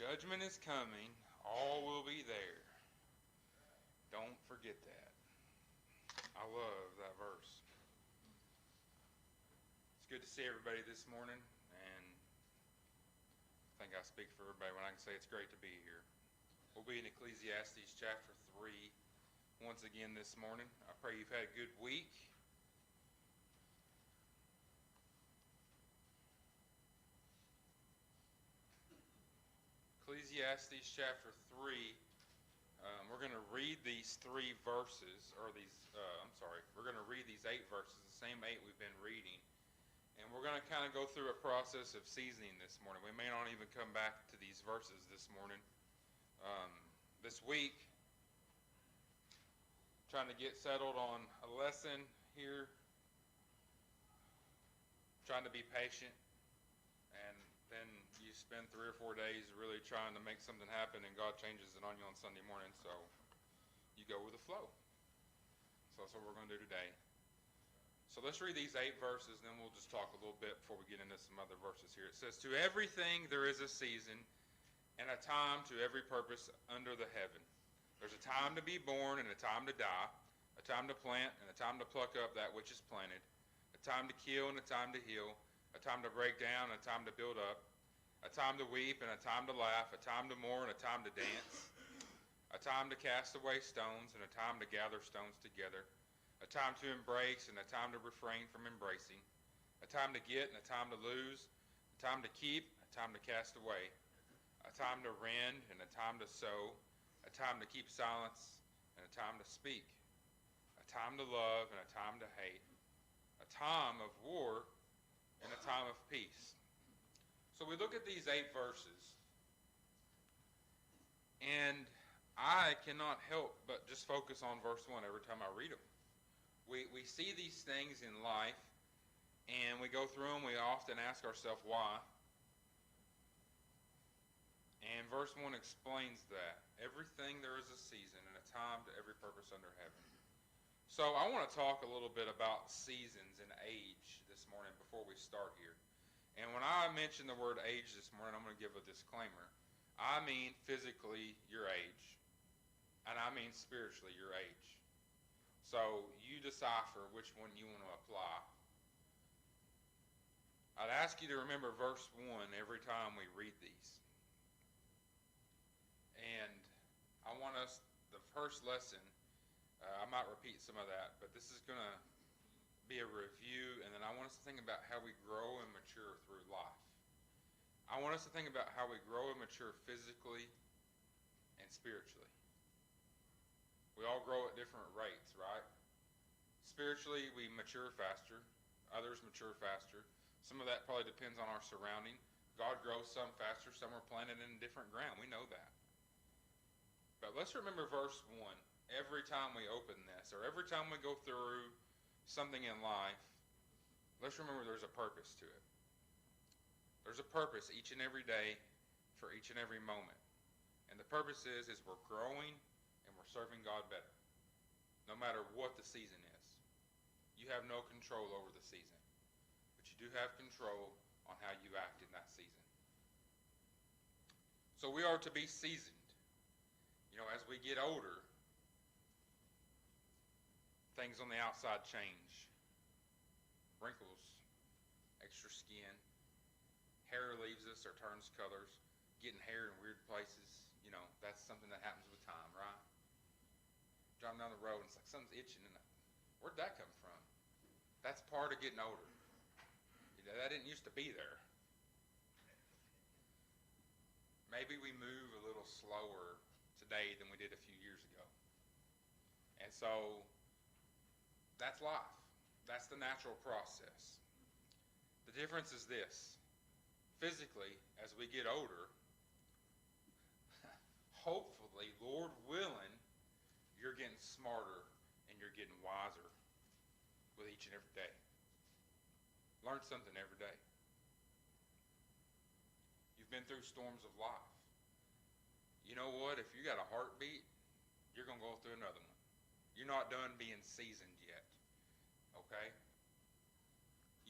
Judgment is coming. All will be there. Don't forget that. I love that verse. It's good to see everybody this morning, and I think I speak for everybody when I can say it's great to be here. We'll be in Ecclesiastes chapter 3 once again this morning. I pray you've had a good week. Ecclesiastes chapter 3, we're going to read these 3 verses, we're going to read these 8 verses, the same 8 we've been reading, and we're going to kind of go through a process of seasoning this morning. We may not even come back to these verses this morning. This week, trying to get settled on a lesson here, trying to be patient, and then you spend 3 or 4 days really trying to make something happen, and God changes it on you on Sunday morning, so you go with the flow. So that's what we're going to do today. So let's read these 8 verses, and then we'll just talk a little bit before we get into some other verses here. It says, "To everything there is a season, and a time to every purpose under the heaven. There's a time to be born and a time to die, a time to plant and a time to pluck up that which is planted, a time to kill and a time to heal, a time to break down and a time to build up, a time to weep and a time to laugh, a time to mourn and a time to dance, a time to cast away stones and a time to gather stones together, a time to embrace and a time to refrain from embracing, a time to get and a time to lose, a time to keep, a time to cast away, a time to rend and a time to sow, a time to keep silence and a time to speak, a time to love and a time to hate, a time of war and a time of peace." So we look at these 8 verses, and I cannot help but just focus on verse 1 every time I read them. We see these things in life, and we go through them. We often ask ourselves why. And verse 1 explains that. Everything there is a season and a time to every purpose under heaven. So I want to talk a little bit about seasons and age this morning before we start here. And when I mention the word age this morning, I'm going to give a disclaimer. I mean physically your age, and I mean spiritually your age. So you decipher which one you want to apply. I'd ask you to remember verse 1 every time we read these. And I want us, the first lesson, I might repeat some of that, but this is going to be a review, and then I want us to think about how we grow and mature through life. I want us to think about how we grow and mature physically and spiritually. We all grow at different rates, right? Spiritually, we mature faster. Others mature faster. Some of that probably depends on our surrounding. God grows some faster. Some are planted in different ground. We know that. But let's remember verse 1 every time we open this, or every time we go through something in life. Let's remember there's a purpose to it. There's a purpose each and every day for each and every moment. And the purpose is we're growing and we're serving God better, no matter what the season is. You have no control over the season, but you do have control on how you act in that season. So we are to be seasoned. As we get older, things on the outside change. Wrinkles, extra skin, hair leaves us or turns colors, getting hair in weird places. That's something that happens with time, right? Driving down the road and it's like something's itching. Where'd that come from? That's part of getting older. That didn't used to be there. Maybe we move a little slower today than we did a few years ago. And so that's life. That's the natural process. The difference is this. Physically, as we get older, hopefully, Lord willing, you're getting smarter and you're getting wiser with each and every day. Learn something every day. You've been through storms of life. You know what? If you got a heartbeat, you're going to go through another one. You're not done being seasoned yet. Okay?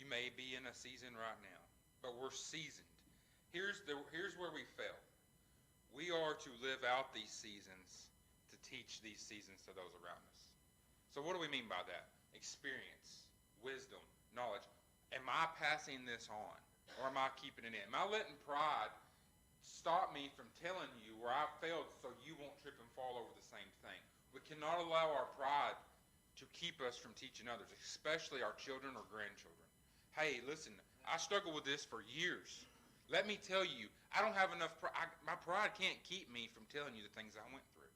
You may be in a season right now, but we're seasoned. Here's where we fail. we are to live out these seasons to teach these seasons to those around us. So what do we mean by that? Experience, wisdom, knowledge. Am I passing this on? Or am I keeping it in? Am I letting pride stop me from telling you where I failed so you won't trip and fall over the same thing? We cannot allow our pride to keep us from teaching others, especially our children or grandchildren. Hey, listen, I struggled with this for years. Let me tell you, I don't have enough pride. My pride can't keep me from telling you the things I went through.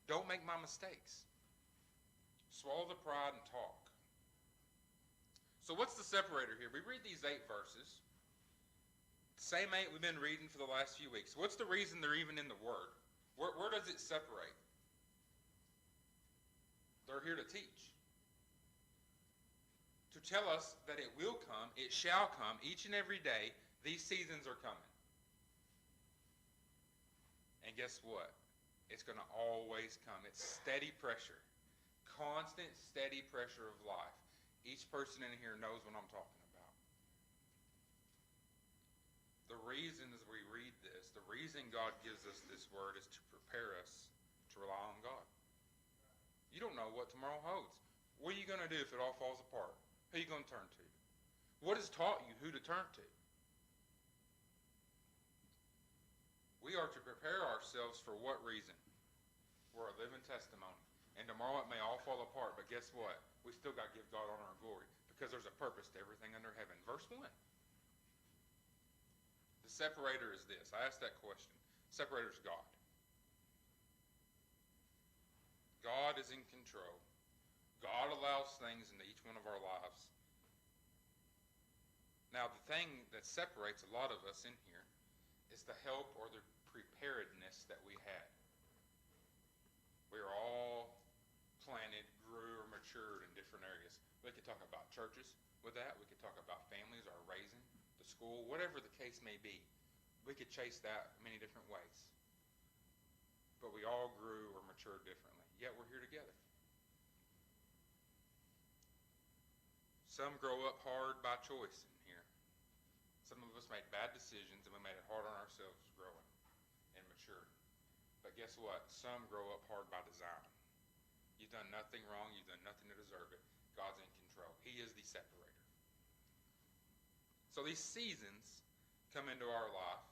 Don't make my mistakes. Swallow the pride and talk. So what's the separator here? We read these 8 verses. Same 8 we've been reading for the last few weeks. What's the reason they're even in the Word? Where does it separate? They're here to teach. To tell us that it will come, it shall come, each and every day, these seasons are coming. And guess what? It's going to always come. It's steady pressure. Constant, steady pressure of life. Each person in here knows what I'm talking about. The reason as we read this, the reason God gives us this word is to prepare us to rely on God. You don't know what tomorrow holds. What are you going to do if it all falls apart? Who are you going to turn to? What has taught you who to turn to? We are to prepare ourselves for what reason? We're a living testimony. And tomorrow it may all fall apart, but guess what? We still got to give God honor and glory because there's a purpose to everything under heaven. Verse 1. The separator is this. I asked that question. Separator is God. God is in control. God allows things into each one of our lives. Now, the thing that separates a lot of us in here is the help or the preparedness that we had. We are all planted, grew, or matured in different areas. We could talk about churches with that. We could talk about families, our raising, the school, whatever the case may be. We could chase that many different ways. But we all grew or matured differently. Yet we're here together. Some grow up hard by choice in here. Some of us made bad decisions and we made it hard on ourselves growing and maturing. But guess what? Some grow up hard by design. You've done nothing wrong. You've done nothing to deserve it. God's in control. He is the separator. So these seasons come into our life,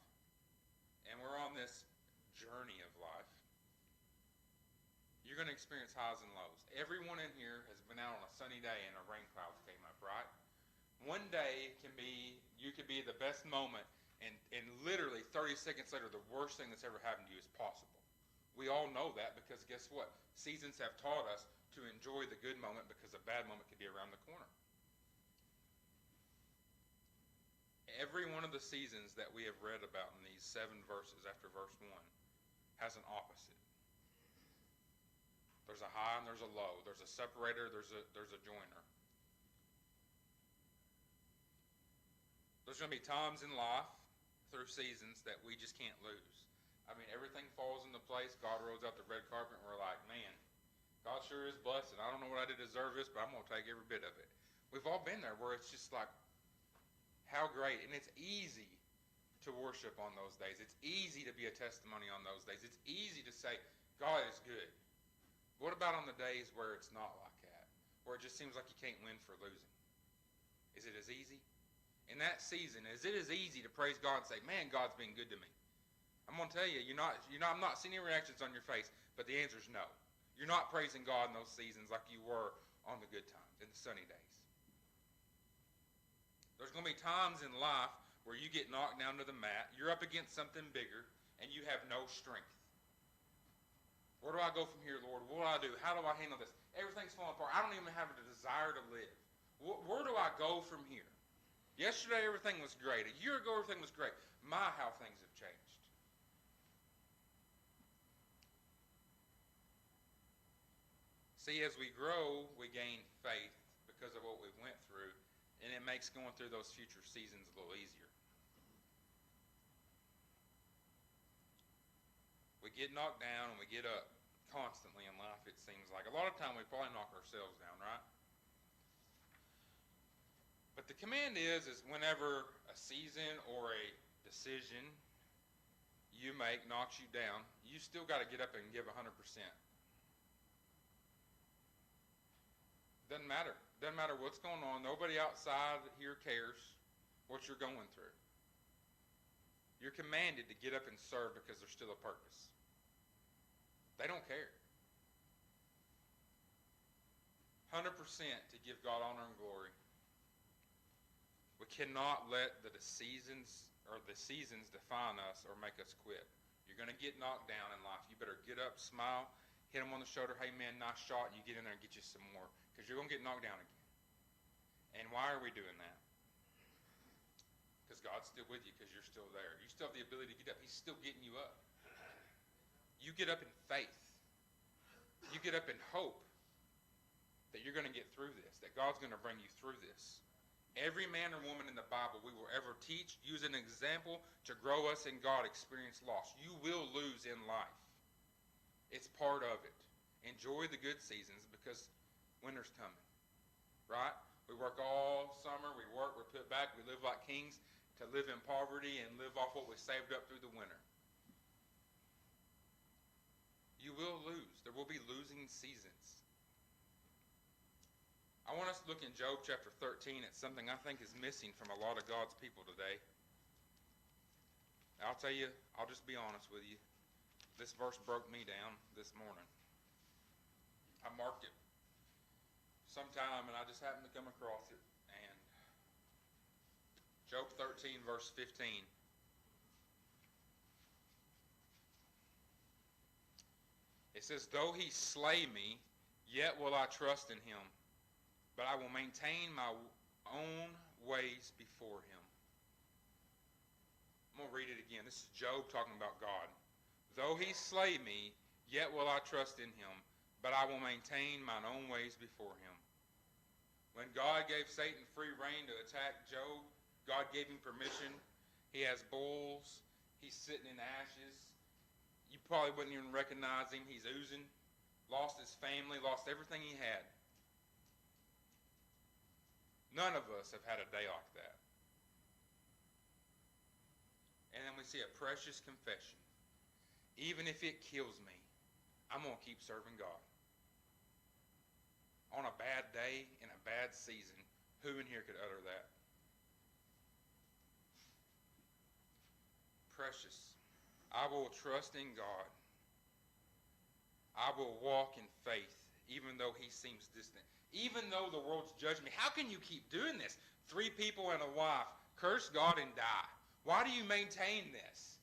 and we're on this journey of life. You're going to experience highs and lows. Everyone in here has been out on a sunny day and a rain cloud came up, right? One day you could be the best moment, and literally 30 seconds later, the worst thing that's ever happened to you is possible. We all know that because guess what? Seasons have taught us to enjoy the good moment because a bad moment could be around the corner. Every one of the seasons that we have read about in these 7 verses after verse 1 has an opposite. There's a high and there's a low. There's a separator, there's a joiner. There's going to be times in life through seasons that we just can't lose. I mean, everything falls into place. God rolls out the red carpet, and we're like, man, God sure is blessed. I don't know what I did to deserve this, but I'm going to take every bit of it. We've all been there where it's just like, how great. And it's easy to worship on those days. It's easy to be a testimony on those days. It's easy to say, God is good. What about on the days where it's not like that? Where it just seems like you can't win for losing? Is it as easy? In that season, is it as easy to praise God and say, man, God's been good to me? I'm going to tell you, I'm not seeing any reactions on your face, but the answer is no. You're not praising God in those seasons like you were on the good times, in the sunny days. There's going to be times in life where you get knocked down to the mat, you're up against something bigger, and you have no strength. Where do I go from here, Lord? What do I do? How do I handle this? Everything's falling apart. I don't even have a desire to live. Where do I go from here? Yesterday, everything was great. A year ago, everything was great. My, how things have changed. See, as we grow, we gain faith because of what we went through, and it makes going through those future seasons a little easier. We get knocked down and we get up constantly in life, it seems like. A lot of time we probably knock ourselves down, right? But the command is whenever a season or a decision, you make knocks you down, you still got to get up and give 100%. Doesn't matter. Doesn't matter what's going on. Nobody outside here cares what you're going through. You're commanded to get up and serve because there's still a purpose. They don't care. 100% to give God honor and glory. We cannot let the seasons define us or make us quit. You're going to get knocked down in life. You better get up, smile, hit them on the shoulder. Hey, man, nice shot. And you get in there and get you some more because you're going to get knocked down again. And why are we doing that? Because God's still with you because you're still there. You still have the ability to get up. He's still getting you up. You get up in faith. You get up in hope that you're going to get through this, that God's going to bring you through this. Every man or woman in the Bible we will ever teach, use an example to grow us in God, experience loss. You will lose in life. It's part of it. Enjoy the good seasons because winter's coming, right? We work all summer, we put back, we live like kings to live in poverty and live off what we saved up through the winter. You will lose. There will be losing seasons. I want us to look in Job chapter 13 at something I think is missing from a lot of God's people today. I'll tell you, I'll just be honest with you. This verse broke me down this morning. I marked it sometime and I just happened to come across it. And Job 13 verse 15. It says, though he slay me, yet will I trust in him. But I will maintain my own ways before him. I'm going to read it again. This is Job talking about God. Though he slay me, yet will I trust in him. But I will maintain mine own ways before him. When God gave Satan free rein to attack Job, God gave him permission. He has bulls. He's sitting in ashes. You probably wouldn't even recognize him. He's oozing. Lost his family. Lost everything he had. None of us have had a day like that. And then we see a precious confession. Even if it kills me, I'm going to keep serving God. On a bad day, in a bad season, who in here could utter that? Precious. I will trust in God. I will walk in faith, even though he seems distant. Even though the world's judging me. How can you keep doing this? 3 people and a wife. Curse God and die. Why do you maintain this?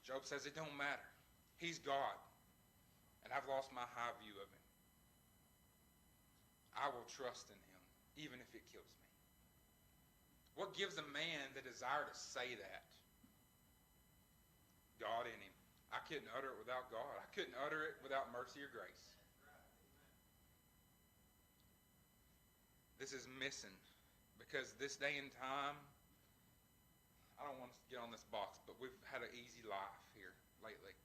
Job says it don't matter. He's God. And I've lost my high view of him. I will trust in him, even if it kills me. What gives a man the desire to say that? God in him. I couldn't utter it without God. I couldn't utter it without mercy or grace. This is missing because this day and time, I don't want us to get on this box, but we've had an easy life here lately.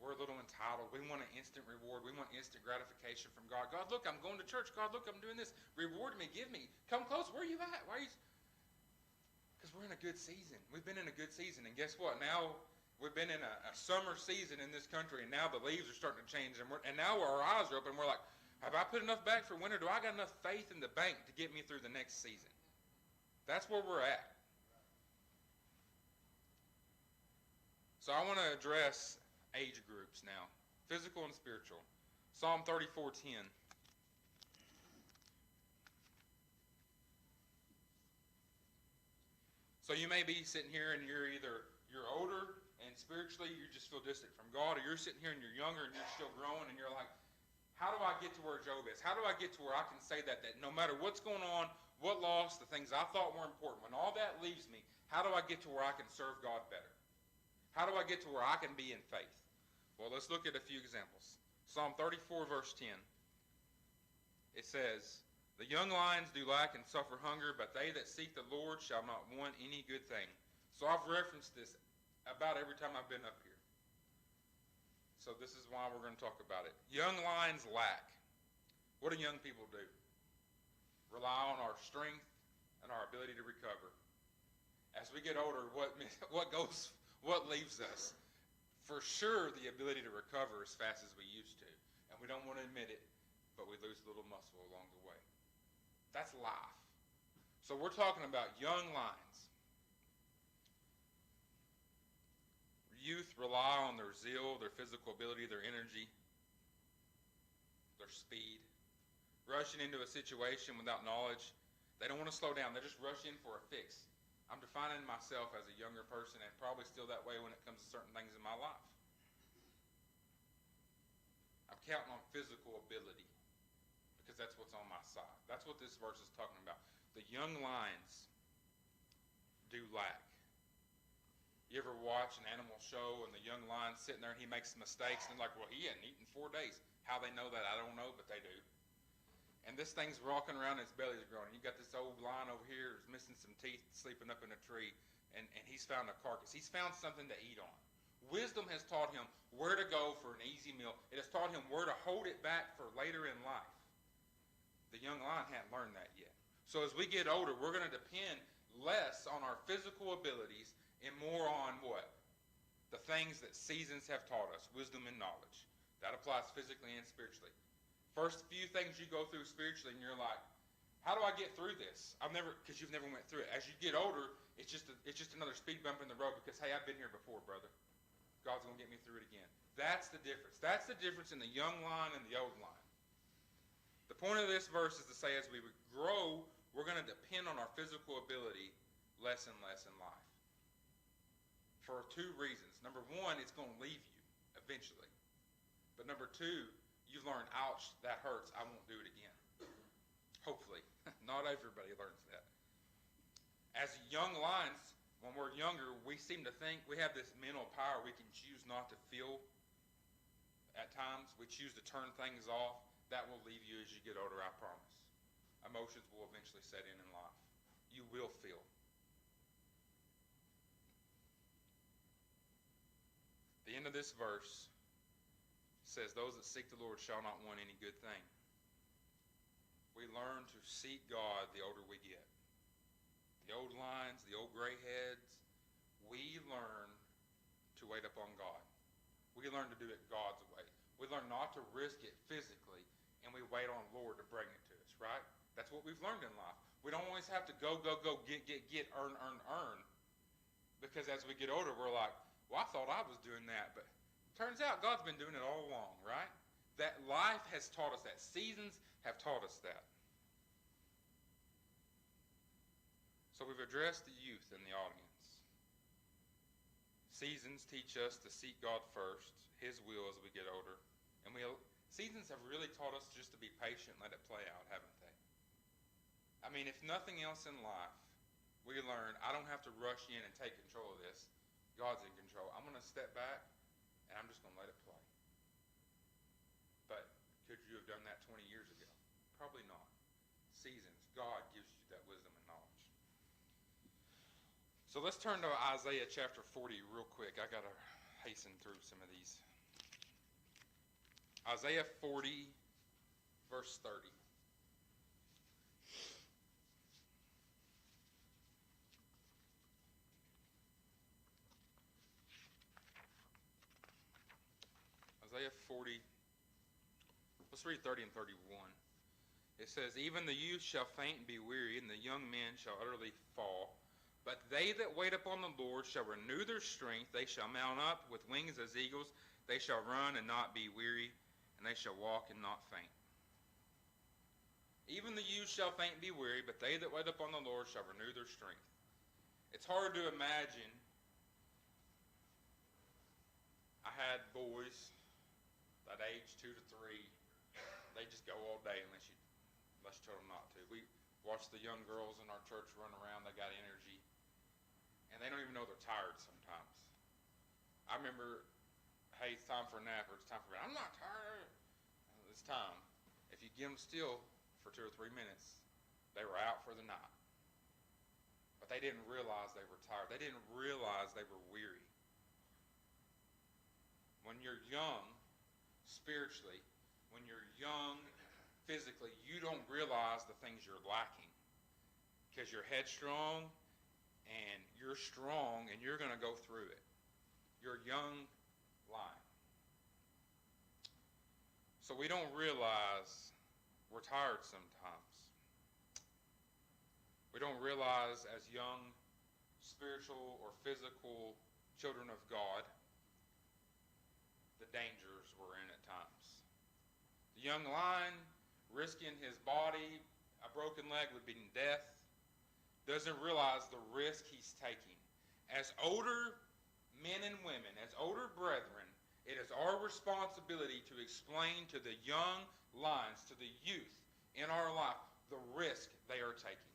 We're a little entitled. We want an instant reward. We want instant gratification from God. God, look, I'm going to church. God, look, I'm doing this. Reward me. Give me. Come close. Where are you at? Why are you? Because we're in a good season. We've been in a good season. And guess what? Now we've been in a summer season in this country, and now the leaves are starting to change. And now our eyes are open. We're like, have I put enough back for winter? Do I got enough faith in the bank to get me through the next season? That's where we're at. So I want to address age groups now, physical and spiritual. Psalm 34:10. So you may be sitting here and you're older and spiritually you just feel distant from God, or you're sitting here and you're younger and you're still growing and you're like, how do I get to where Job is? How do I get to where I can say that no matter what's going on, what loss, the things I thought were important, when all that leaves me, how do I get to where I can serve God better? How do I get to where I can be in faith? Well, let's look at a few examples. Psalm 34, verse 10. It says, the young lions do lack and suffer hunger, but they that seek the Lord shall not want any good thing. So I've referenced this about every time I've been up here. So this is why we're going to talk about it. Young lions lack. What do young people do? Rely on our strength and our ability to recover. As we get older, what leaves us? For sure, the ability to recover as fast as we used to. And we don't want to admit it, but we lose a little muscle along the way. That's life. So we're talking about young lions. Youth rely on their zeal, their physical ability, their energy, their speed. Rushing into a situation without knowledge. They don't want to slow down. They just rush in for a fix. I'm defining myself as a younger person and probably still that way when it comes to certain things in my life. I'm counting on physical ability because that's what's on my side. That's what this verse is talking about. The young lions do lack. You ever watch an animal show and the young lion's sitting there and he makes mistakes and they're like, well, he hadn't eaten 4 days. How they know that, I don't know, but they do. And this thing's walking around and his belly's growing. You got this old lion over here who's missing some teeth, sleeping up in a tree, and he's found a carcass. He's found something to eat on. Wisdom has taught him where to go for an easy meal. It has taught him where to hold it back for later in life. The young lion hadn't learned that yet. So as we get older, we're going to depend less on our physical abilities and more on what? The things that seasons have taught us, wisdom and knowledge. That applies physically and spiritually. First few things you go through spiritually, and you're like, how do I get through this? Because you've never went through it. As you get older, it's just another speed bump in the road because, hey, I've been here before, brother. God's going to get me through it again. That's the difference. That's the difference in the young lion and the old lion. The point of this verse is to say as we grow, we're going to depend on our physical ability less and less in life. For 2 reasons. Number 1, it's going to leave you eventually. But number 2, you've learned, ouch, that hurts, I won't do it again. Hopefully. Not everybody learns that. As young lions, when we're younger, we seem to think we have this mental power. We can choose not to feel at times. We choose to turn things off. That will leave you as you get older, I promise. Emotions will eventually set in life. You will feel. The end of this verse says, those that seek the Lord shall not want any good thing. We learn to seek God the older we get. The old lions, the old gray heads, we learn to wait upon God. We learn to do it God's way. We learn not to risk it physically, and we wait on the Lord to bring it to us, right? That's what we've learned in life. We don't always have to go, get, earn. Because as we get older, we're like, well, I thought I was doing that, but turns out God's been doing it all along, right? That life has taught us that. Seasons have taught us that. So we've addressed the youth in the audience. Seasons teach us to seek God first, His will as we get older. And seasons have really taught us just to be patient and let it play out, haven't they? I mean, if nothing else in life, we learn, I don't have to rush in and take control of this. God's in control. I'm going to step back and I'm just going to let it play. But could you have done that 20 years ago? Probably not. Seasons. God gives you that wisdom and knowledge. So let's turn to Isaiah chapter 40 real quick. I got to hasten through some of these. Isaiah 40, verse 30. Isaiah 40, let's read 30 and 31. It says, even the youth shall faint and be weary, and the young men shall utterly fall. But they that wait upon the Lord shall renew their strength. They shall mount up with wings as eagles. They shall run and not be weary, and they shall walk and not faint. Even the youth shall faint and be weary, but they that wait upon the Lord shall renew their strength. It's hard to imagine. I had boys that age 2 to 3, they just go all day unless you tell them not to. We watch the young girls in our church run around. They got energy, and they don't even know they're tired sometimes. I remember, hey, it's time for a nap, or it's time for bed. I'm not tired. It's time. If you get them still for 2 or 3 minutes, they were out for the night. But they didn't realize they were tired. They didn't realize they were weary. When you're young, spiritually, when you're young physically, you don't realize the things you're lacking because you're headstrong and you're strong, and you're going to go through it. You're a young lion. So we don't realize we're tired sometimes. We don't realize as young spiritual or physical children of God the dangers we're in at times. The young lion risking his body, a broken leg would be death, doesn't realize the risk he's taking. As older men and women, as older brethren, it is our responsibility to explain to the young lions, to the youth in our life, the risk they are taking.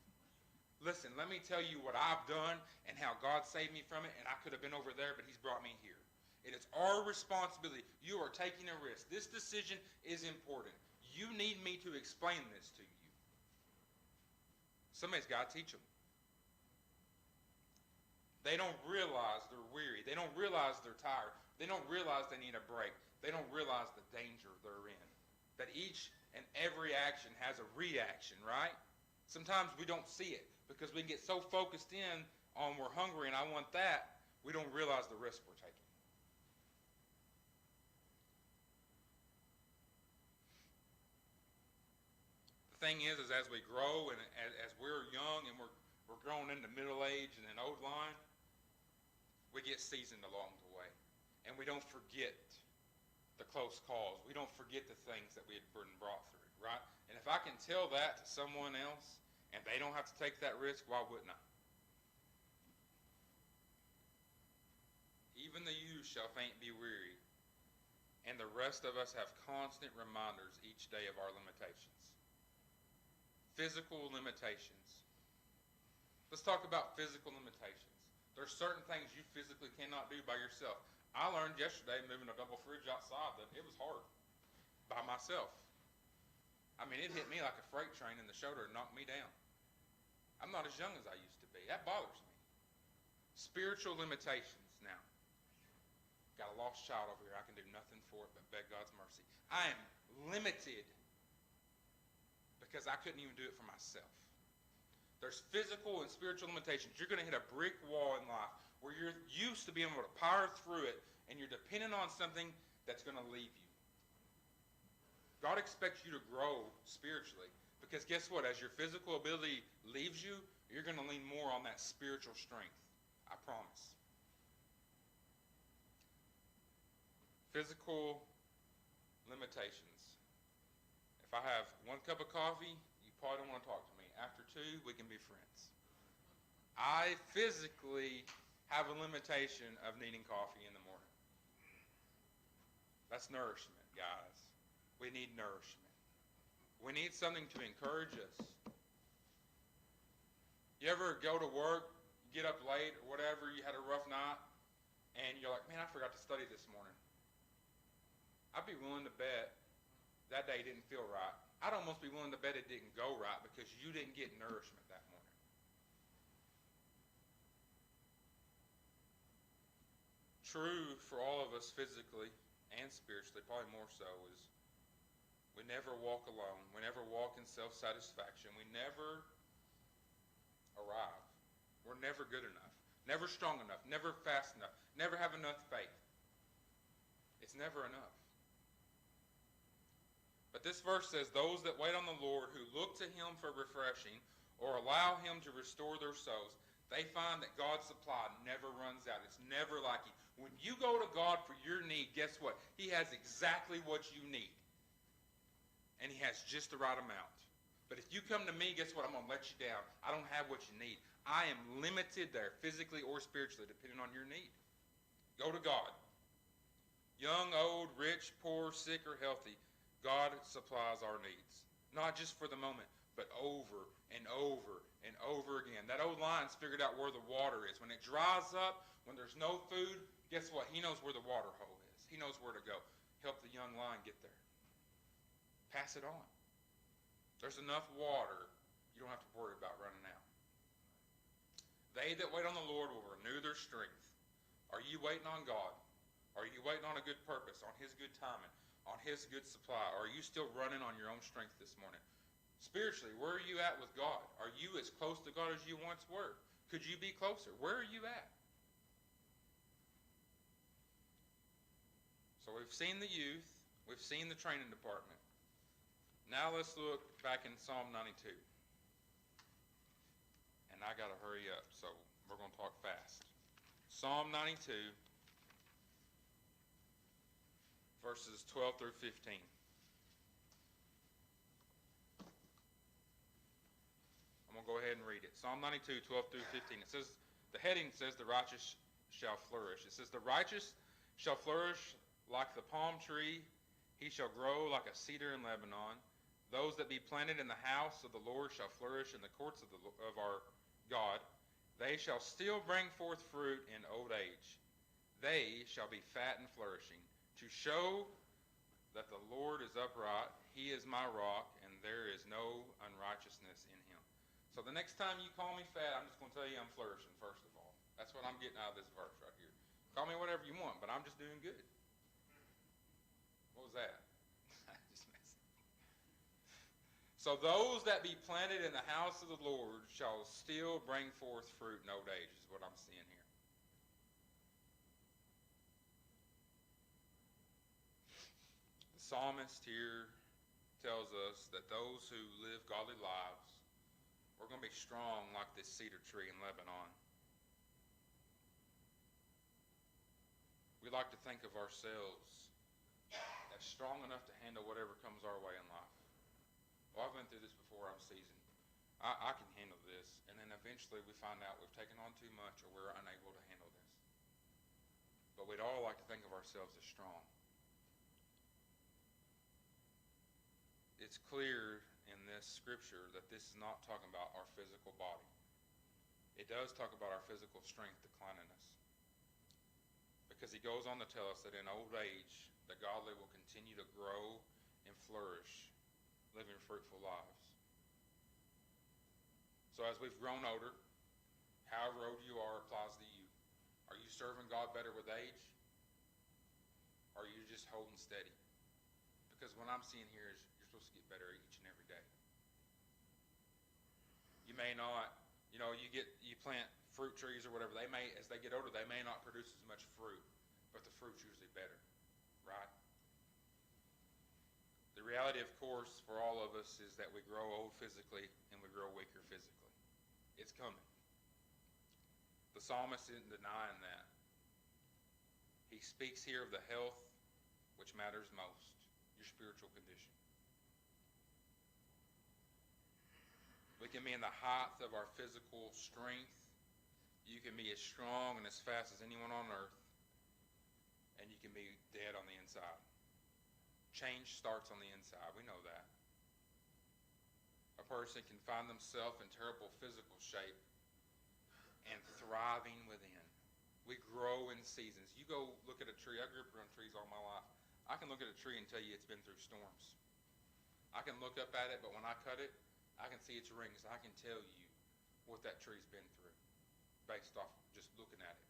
Listen, let me tell you what I've done and how God saved me from it, and I could have been over there, but he's brought me here. It is our responsibility. You are taking a risk. This decision is important. You need me to explain this to you. Somebody's got to teach them. They don't realize they're weary. They don't realize they're tired. They don't realize they need a break. They don't realize the danger they're in. That each and every action has a reaction, right? Sometimes we don't see it because we get so focused in on we're hungry and I want that, we don't realize the risk we're taking. The thing is as we grow and as we're young and we're growing into middle age and then old line, we get seasoned along the way. And we don't forget the close calls. We don't forget the things that we had been brought through, right? And if I can tell that to someone else and they don't have to take that risk, why wouldn't I? Even the youth shall faint be weary, and the rest of us have constant reminders each day of our limitations. Physical limitations. Let's talk about physical limitations. There's certain things you physically cannot do by yourself. I learned yesterday moving a double fridge outside that it was hard by myself. I mean, it hit me like a freight train in the shoulder and knocked me down. I'm not as young as I used to be. That bothers me. Spiritual limitations now. Got a lost child over here. I can do nothing for it but beg God's mercy. I am limited because I couldn't even do it for myself. There's physical and spiritual limitations. You're going to hit a brick wall in life where you're used to being able to power through it, and you're dependent on something that's going to leave you. God expects you to grow spiritually because guess what? As your physical ability leaves you, you're going to lean more on that spiritual strength. I promise. Physical limitations. If I have 1 cup of coffee, you probably don't want to talk to me. After 2, we can be friends. I physically have a limitation of needing coffee in the morning. That's nourishment, guys. We need nourishment. We need something to encourage us. You ever go to work, get up late or whatever, you had a rough night, and you're like, man, I forgot to study this morning. I'd be willing to bet that day didn't feel right. I'd almost be willing to bet it didn't go right because you didn't get nourishment that morning. True for all of us physically and spiritually, probably more so, is we never walk alone. We never walk in self-satisfaction. We never arrive. We're never good enough. Never strong enough. Never fast enough. Never have enough faith. It's never enough. But this verse says, those that wait on the Lord, who look to him for refreshing, or allow him to restore their souls, they find that God's supply never runs out. It's never lacking. When you go to God for your need, guess what? He has exactly what you need. And he has just the right amount. But if you come to me, guess what? I'm going to let you down. I don't have what you need. I am limited there, physically or spiritually, depending on your need. Go to God. Young, old, rich, poor, sick, or healthy, God supplies our needs. Not just for the moment, but over and over and over again. That old lion's figured out where the water is. When it dries up, when there's no food, guess what? He knows where the water hole is. He knows where to go. Help the young lion get there. Pass it on. There's enough water, you don't have to worry about running out. They that wait on the Lord will renew their strength. Are you waiting on God? Are you waiting on a good purpose, on his good timing, on his good supply? Or are you still running on your own strength this morning? Spiritually, where are you at with God? Are you as close to God as you once were? Could you be closer? Where are you at? So we've seen the youth. We've seen the training department. Now let's look back in Psalm 92. And I got to hurry up, so we're going to talk fast. Psalm 92, verses 12 through 15. I'm going to go ahead and read it. Psalm 92, 12 through 15. It says, the heading says, the righteous shall flourish. It says, the righteous shall flourish like the palm tree. He shall grow like a cedar in Lebanon. Those that be planted in the house of the Lord shall flourish in the courts of our God. They shall still bring forth fruit in old age. They shall be fat and flourishing, to show that the Lord is upright. He is my rock, and there is no unrighteousness in him. So the next time you call me fat, I'm just going to tell you I'm flourishing, first of all. That's what I'm getting out of this verse right here. Call me whatever you want, but I'm just doing good. What was that? So those that be planted in the house of the Lord shall still bring forth fruit in old age, is what I'm seeing here. The psalmist here tells us that those who live godly lives, we're going to be strong like this cedar tree in Lebanon. We like to think of ourselves as strong enough to handle whatever comes our way in life. Well, I've been through this before, I'm seasoned. I can handle this. And then eventually we find out we've taken on too much or we're unable to handle this. But we'd all like to think of ourselves as strong. It's clear in this scripture that this is not talking about our physical body. It does talk about our physical strength declining us. Because he goes on to tell us that in old age, the godly will continue to grow and flourish, living fruitful lives. So as we've grown older, however old you are applies to you. Are you serving God better with age? Or are you just holding steady? Because what I'm seeing here is you're supposed to get better each and every day. You may not, you plant fruit trees or whatever. They may, as they get older, they may not produce as much fruit, but the fruit's usually better, right? The reality, of course, for all of us is that we grow old physically and we grow weaker physically. It's coming. The psalmist isn't denying that. He speaks here of the health which matters most, your spiritual condition. We can be in the height of our physical strength. You can be as strong and as fast as anyone on earth, and you can be dead on the inside. Change starts on the inside. We know that. A person can find themselves in terrible physical shape and thriving within. We grow in seasons. You go look at a tree. I grew up around trees all my life. I can look at a tree and tell you it's been through storms. I can look up at it, but when I cut it, I can see its rings. I can tell you what that tree's been through based off just looking at it.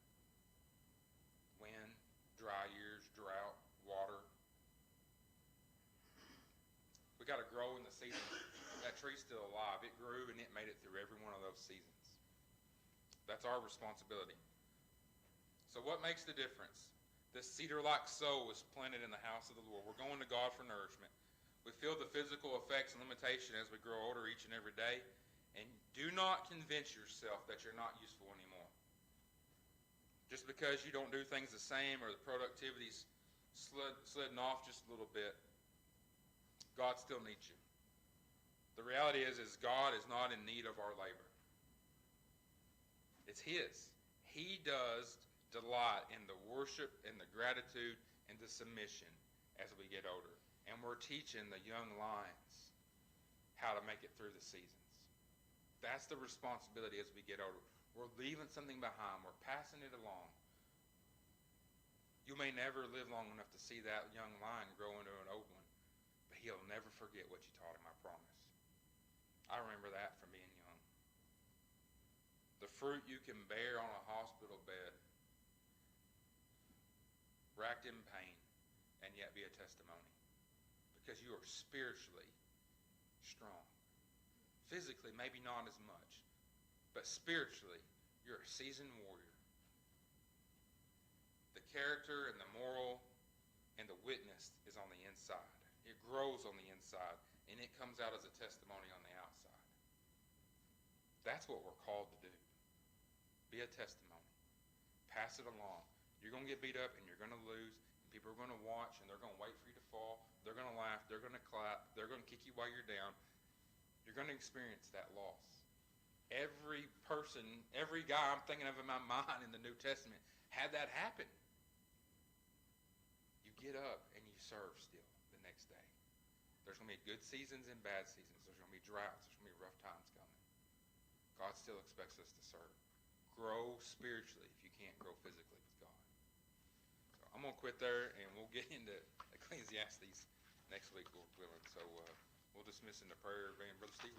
Wind, dry years, drought, water. We got to grow in the seasons. That tree's still alive. It grew and it made it through every one of those seasons. That's our responsibility. So what makes the difference? This cedar-like soul is planted in the house of the Lord. We're going to God for nourishment. We feel the physical effects and limitation as we grow older each and every day. And do not convince yourself that you're not useful anymore. Just because you don't do things the same or the productivity's slidden off just a little bit, God still needs you. The reality is God is not in need of our labor. It's His. He does delight in the worship and the gratitude and the submission as we get older. And we're teaching the young lions how to make it through the seasons. That's the responsibility as we get older. We're leaving something behind. We're passing it along. You may never live long enough to see that young lion grow into an old one, but he'll never forget what you taught him, I promise. I remember that from being young. The fruit you can bear on a hospital bed, racked in pain, and yet be a testimony. Because you are spiritually strong. Physically, maybe not as much, but spiritually, You're a seasoned warrior. The character and the moral and the witness is on the inside. It grows on the inside, and it comes out as a testimony on the outside. That's what we're called to do. Be a testimony. Pass it along. You're going to get beat up, and you're going to lose, and people are going to watch, and they're going to wait for you to fall. They're going to laugh. They're going to clap. They're going to kick you while you're down. You're going to experience that loss. Every person, every guy I'm thinking of in my mind in the New Testament had that happen. You get up and you serve still the next day. There's going to be good seasons and bad seasons. There's going to be droughts. There's going to be rough times coming. God still expects us to serve. Grow spiritually if you can't grow physically with God. So I'm going to quit there, and we'll get into Ecclesiastes next week, Lord willing. So we'll dismiss into prayer. Brother Steve.